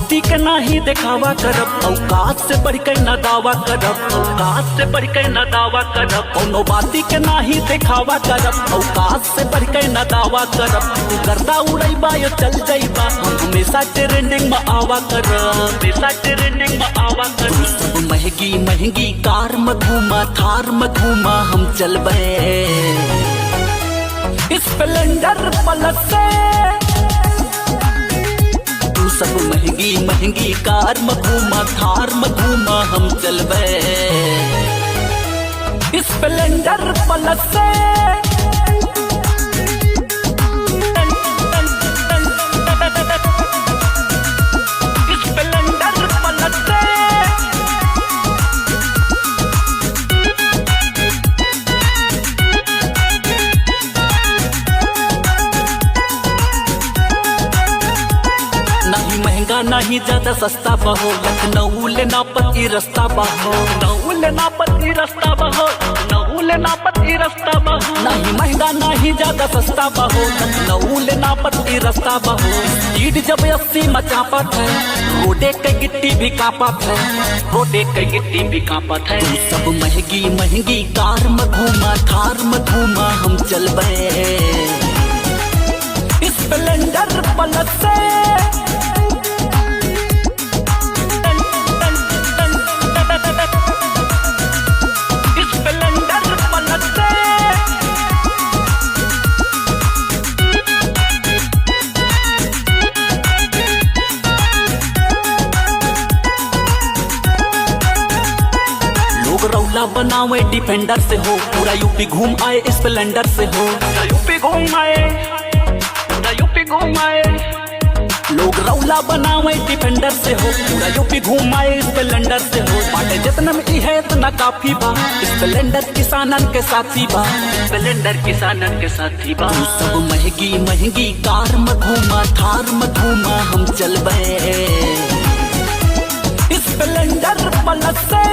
बाती के नाही दिखावा करब, औकात से बढ़ के न दावा करब, औकात से बढ़ के न दावा करब। कोनो बाती के नाही दिखावा करब, औकात से बढ़ के न दावा करब। तू गर्दा उड़ैबा यो चल जाइबा, हम हमेशा ट्रेंडिंग में आवा करब, हमेशा ट्रेंडिंग में आवा करब। सब महंगी महंगी कार में घूमा, थार में घूमा हम चलबे स्प्लेंडर प्लस से। तू सब महंगी महंगी कार में घूमा, थार में घूमा हम चलबे स्प्लेंडर प्लस से। नहीं ज्यादा सस्ता बहो, लखनऊ लेना पति रास्ता बहो, लखनऊ लेना पति रास्ता बहो, लखनऊ लेना पति रास्ता बहो। नहीं महंगा नहीं ज्यादा सस्ता बहो, लखनऊ लेना पति रास्ता बहो। स्पीड जब 80 में चापत है, रोडे के गिट्टी भी कांपत है, रोडे के गिट्टी भी कांपत है। तू सब महंगी महंगी कार में घूमा, थार में घूमा हम चलबे स्प्लेंडर प्लस से। रौला बनावे डिफेंडर से हो, पूरा यूपी घूम आए स्प्लेंडर से हो, पूरा यूपी घूम आए, पूरा यूपी घूम आए। लोग रौला बनावे डिफेंडर से हो, पूरा यूपी घूम आए स्प्लेंडर से हो। बाटे जितना में है इतना काफी बा, स्प्लेंडर किसानन के साथी बा, स्प्लेंडर किसानन के साथी बा। तू सब महंगी महंगी कार में घूमा, थार में घूमा हम चलबे स्प्लेंडर प्लस से।